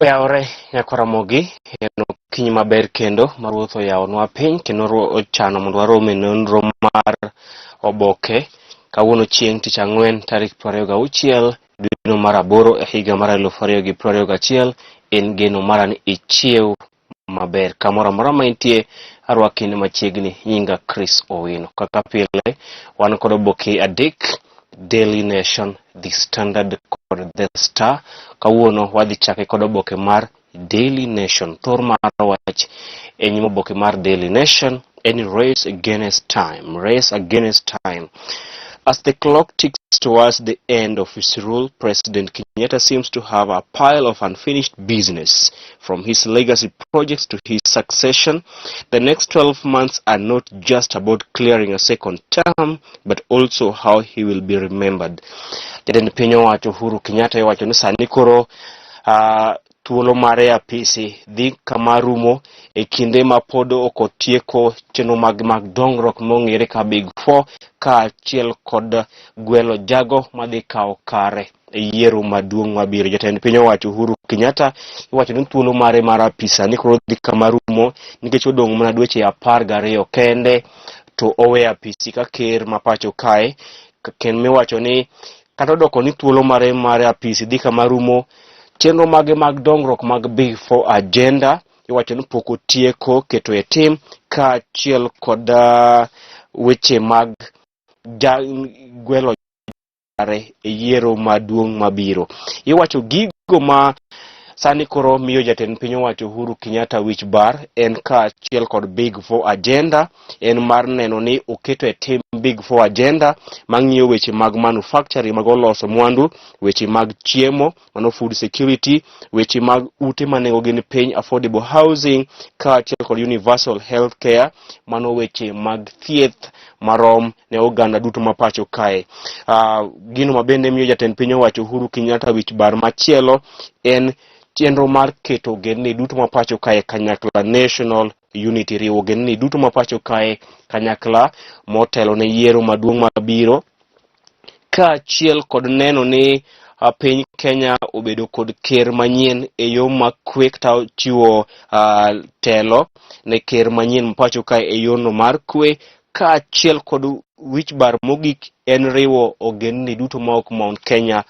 Yaore nyakораmogi en okinyi maber kendo maruoth oyawonwa piny kendo ochano mondo warome nonro mar oboke kawuono chieng' tich ang'wen tarik 26 dwe mar 8 e higa mar 2021. En geno mara ni ichiew maber kamoro amora ma intie. Arwaki ni machiegni, nyinga Chris Owino. Kaka pile wan kod oboke adek: Daily Nation, The Standard kod The Star. Kawuono wadhi chake kod oboke mar Daily Nation. Thor mar wach e nyim oboke mar Daily Nation en Race Against Time. Race Against Time. As the clock ticks towards the end of his rule, President Kenyatta seems to have a pile of unfinished business. From his legacy projects to his succession, the next 12 months are not just about clearing a second term, but also how he will be remembered. Jatend piny owacho Uhuru Kenyatta wacho ni sani koro thuolo mare apisi dhi kama rumo e kinde ma pod ok otieko chenro mag dongruok mong'ere ka Big Four, ka achiel kod gwelo jago madhi kawo kare e yiero maduong' mabiro. Jatend piny owacho Uhuru Kenyatta iwacho ni thuolo mare mar apisa ni koro dhi kama rumo nikech odong' mana dweche 12 kende to owe apisi ka ker ma pacho kae. Ken miwacho ni kata odoko ni thuolo mare mar apisi dhi kama rumo, chenro mage mag dongruok mag Big Four agenda iwacho ni pok otieko keto e tim, ka achiel kod weche mag gwelo jare e yiero maduong' mabiro. Iwacho gigo ma sani koro miyo jatend piny owacho Uhuru Kenyatta wich bar en ka achiel kod Big Four agenda en mar neno ni oketo e tim Big Four agenda mang'iyo weche mag manufacturing, mag loso mwandu, weche mag chiemo, mano food security, weche mag ute manengo gin piny, affordable housing, ka achiel kod universal health care, mano weche mag thieth marom ne oganda duto mapacho kae. Gino mabende miyo jatend piny owacho Uhuru Kenyatta wich bar machielo en chenro mar keto ogendni duto mapacho kae kanyakla, national unity, riwo ogendni duto mapacho kae kanyakla motelo ne yiero maduong' mabiro, ka achiel kod neno ni piny Kenya obedo kod ker manyien e yo makwe, kata chiwo telo ne ker manyien mapacho kae e yono mar kwe, ka achiel kod wich bar mogik en riwo ogendni duto maok Mount Kenya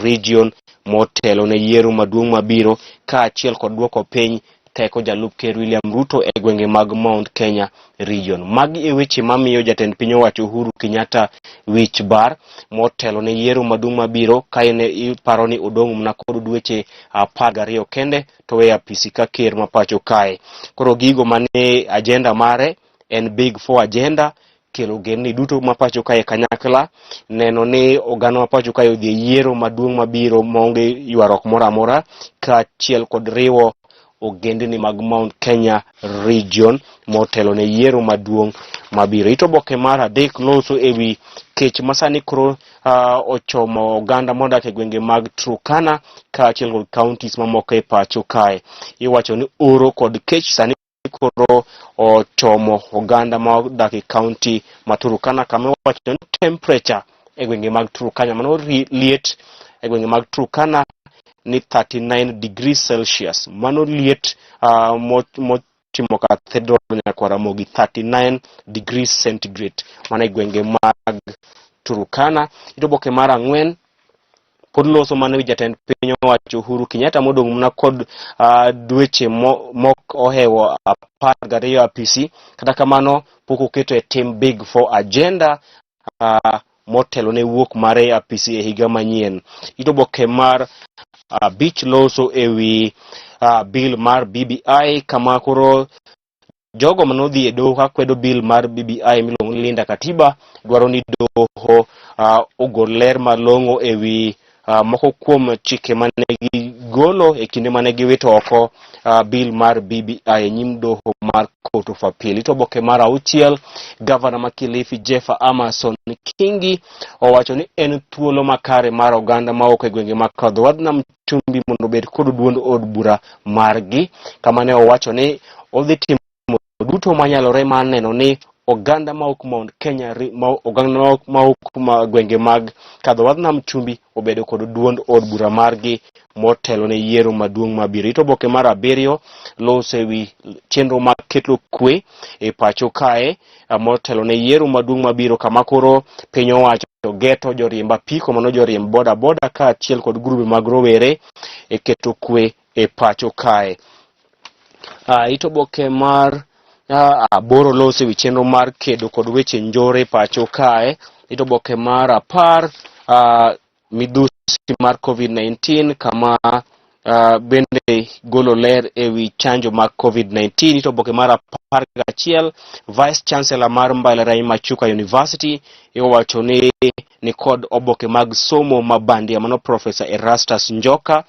region motelo ne yiero maduong' mabiro, ka achiel kod duoko piny teko jalup ker William Ruto e gwenge mag Mount Kenya region. Magi e weche mamiyo jatend piny owacho Uhuru Kenyatta wich bar motelo ne yiero maduong' mabiro, ka iparo ni odong' mana kod dweche 12 kende to we apisi ka ker mapacho kae. Koro gigo mane agenda mare en Big Four agenda, kelo ogendni duto mapacho kae kanyakla, neno ni oganda mapacho kae odhi yiero maduong' mabiro maonge ywarok moro amora, ka achiel kod riwo ogendni mag Mount Kenya region motelo ne yiero maduong' mabiro. Ito oboke mar adek loso ewi kech masani koro ochomo oganda modak e gwenge mag Turkana, ka achiel kod counties mamoko e pacho kae. Iwacho ni oro kod kech sani koro ochomo oganda modak e county ma Turkana, kama iwacho ni temperature e gwenge mag Turkana, mano liet e gwenge mag Turkana ni 39 degrees Celsius. Mano liet motimo Cathedral nyakораmogi 39 degrees centigrade, mana e gwenge mag Turkana. Ito oboke mar 4 pod loso mana wi jatend piny owacho Uhuru Kenyatta modong' mana kod dweche mok ohewo 12 apisi, kata kamano pok oketo e tim Big Four agenda motelo ne wuok mare apisi e higa manyien. Ito oboke mar bich loso ewi bill mar BBI, kama koro jogo manodhi e doho kwedo bill mar BBI miluongo ni Linda Katiba dwaro ni doho ogol ler malong'o ewi moko kuom chike mane gigolo e kinde mane giwito oko bill mar BBI e nyim doho mar Court of Appeal. Ito oboke mar 6, gavana ma Kilifi Jeff Amason Kingi owacho ni en thuolo makare mar oganda maok e gwenge mag Kadhwadh Nam Chumbi mondo obed kod duond od bura margi, kama ne owacho ni odhi timo duto manyalore mar neno ni oganda ma ok Mount Kenya, oganda ma ok ma gwenge mag kadho wadh nam chumbi obedo kod duond od bura margi motelo ne yiero maduong' mabiro. Ito oboke mar 7 loso ewi chenro mag keto kwe e pacho kae motelo ne yiero maduong' mabiro, kama koro piny owacho geto joriemb apiko mano joriemb boda boda ka achiel kod grube mag rowere e keto kwe e pacho kae. Ito oboke mar 8 loso ewi chenro mar kedo kod weche njore pacho kae. Ito oboke mar 10 midhusi mar COVID-19 kama bende golo ler ewi chanjo mag COVID-19. Ito oboke mar 11 Vice Chancellor mar Mbalariany ma Chuka University iwacho ni kod oboke mag somo mabandia mano Professor Erastus Njoka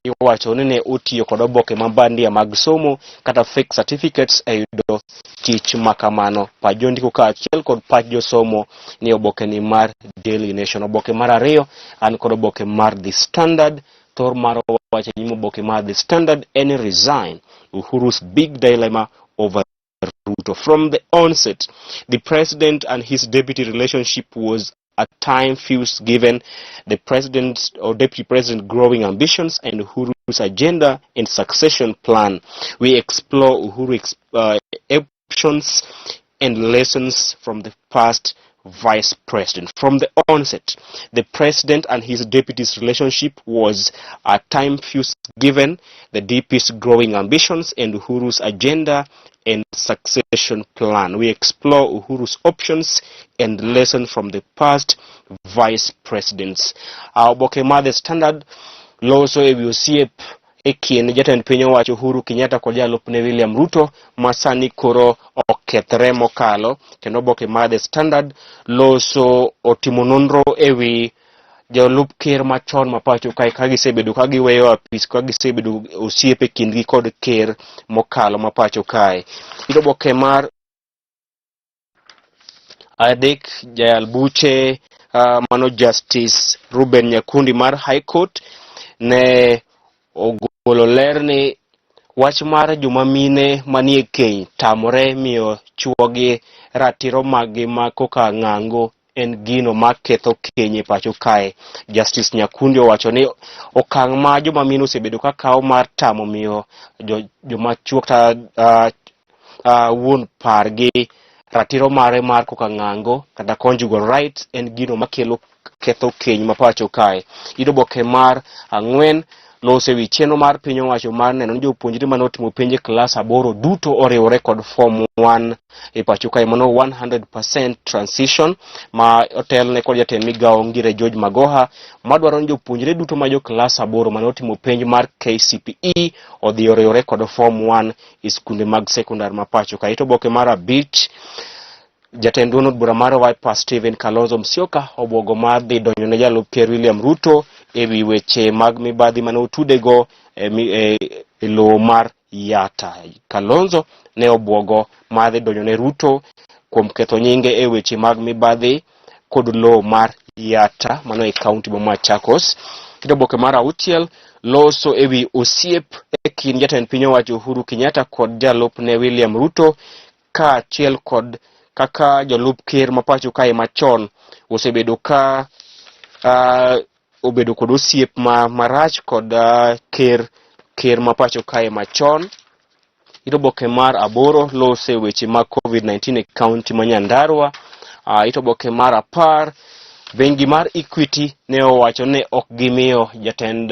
iwacho ni ne otiyo kod oboke mabandia mag somo kata fake certificates e yudo tich makamano. Pajondiko ka achiel kod pach josomo ni oboke ni mar Daily Nation. Oboke mar 2 an kod oboke mar The Standard. Thor mar wacho ni oboke mar The Standard any resign Uhuru's big dilemma over Ruto. From the onset, the president and his deputy relationship was at time fused given the president or deputy president growing ambitions and Uhuru's agenda and succession plan. We explore Uhuru's options and lessons from the past vice president. From the onset, the president and his deputy's relationship was at time fused given the DP's growing ambitions and Uhuru's agenda and succession plan. We explore Uhuru's options and lessons from the past vice presidents. Oboke mar The Standard loso ewi osiep ekin jatend piny owacho Uhuru Kenyatta kod jalupne William Ruto masani koro okethre mokalo. Kendo oboke mar The Standard loso otimo nonro ewi jalup ker machon mapacho kae ka gisebedo ka giweyo apis, ka gisebedo osiepe kindgi kod ker mokalo mapacho kae. Ito oboke mar 3 jayal buche mano Justice Ruben Nyakundi mar High Court ne ogolo ler ni wach mar joma mine manie keny tamore miyo chuogi ratiro magi ma koka ng'ango en gino maketho keny e pacho kae. Justice Nyakundi owacho ni okang' ma joma mine osebedo ka kawo mar tamo miyo joma chuo kata wuon pargi ratiro mare mar koka ng'ango kata conjugal rights en gino makelo ketho keny mapacho kae. Ito oboke mar 4 loso ewi chenro mar piny owacho mar neno ni jopuonjre manotimo penj klas 8 duto oriwore kod form 1 e pacho kae, mano 100% transition ma otelne kod jatend migawo Ngire George Magoha madwaro ni jopuonjre duto ma jo klas 8 manotimo penj mar KCPE odhi oriwore kod form 1 e skunde mag sekondar mapacho kae. Ito oboke mar 5 jatend duond od bura mar Wiper Stephen Kalonzo Musyoka obwogo mar dhi donjo ne jalup ker William Ruto ewi weche mag mibadhi mane otudego e lowo mar Yatta. Kalonzo ne obwogo mar dhi donjo ne Ruto kuom ketho nyinge e weche mag mibadhi kod lowo mar Yatta mano e kaunti ma Machakos. Ito oboke mar 6 loso ewi osiep e kind jatend piny owacho Uhuru Kenyatta kod jalupne William Ruto ka achiel kod kaka jalup ker mapacho kae machon osebedo ka obedo kod osiep marach kod ker mapacho kae machon. Ito oboke mar 8 lose weche mag COVID-19 e kaunti ma Nyandarua. Ito oboke mar 10 bengi mar Equity ne owacho ne ok gimiyo jatend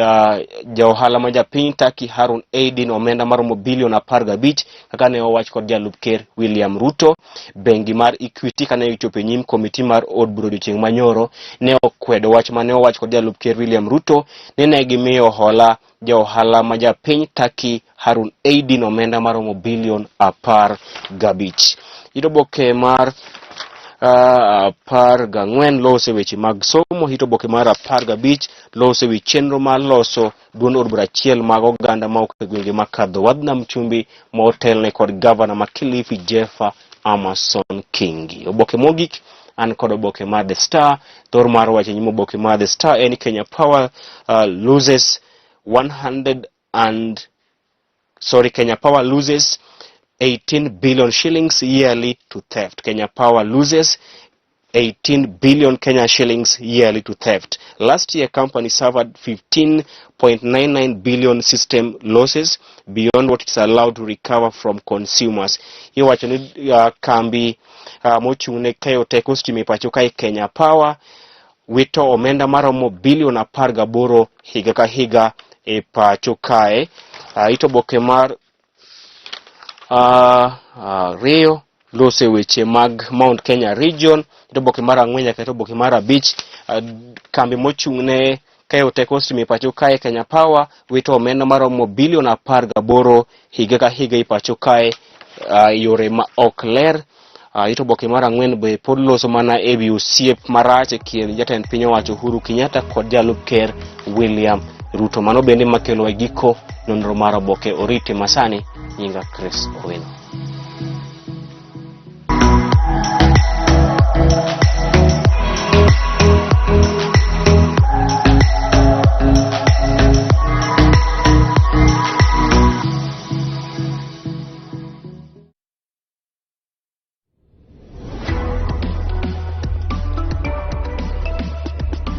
jaohala ma japiny Turkey Harun Aidin omenda maromo bilion 15 kaka ne owach kod jalup ker William Ruto. Bengi mar Equity kane ichopo nyim komiti mar od bura odiochieng' manyoro ne okwedo wach mane owach kod jalup ker William Ruto ni ne gimiyo hola jaohala ma japiny Turkey Harun Aidin omenda maromo bilion 15. Ito oboke mar 14 lose weche mag somo. Ito oboke mar 15 lose wi chenro mar loso duond od bura achiel mag oganda ma ok e gwenge makadho wadh nam chumbi ma otelne kod gavana ma Kilifi Jeffa Amason Kingi. Oboke mogik an kod oboke mar The Star. Thor mar wache nyimo oboke mar The Star en Kenya Power loses 18 billion shillings yearly to theft. Kenya Power loses 18 billion Kenya shillings yearly to theft. Last year, company suffered 15.99 billion system losses beyond what is allowed to recover from consumers. Iwacho ni kambi mochung'ne keyo teko stima pacho kae Kenya Power wito omenda maromo bilion 18 higa ka higa e pacho kae. Ito boke mar Rio lose weche mag Mount Kenya region. Ito boke mar ang'wen nyaka ito boke mar abich. Kambi mochung'ne keyo teko stima pacho kae Kenya Power wito omenda maromo bilion 18 higa ka higa e pacho kae yore ma ok ler. Ito boke mar ang'wen be pod loso mana e wi osiep marach e kind jatend piny owacho Uhuru Kenyatta kod jalup ker William Ruto. Mano bende makelo e giko nonro mar oboke orite masani. Nyinga Chris Owino.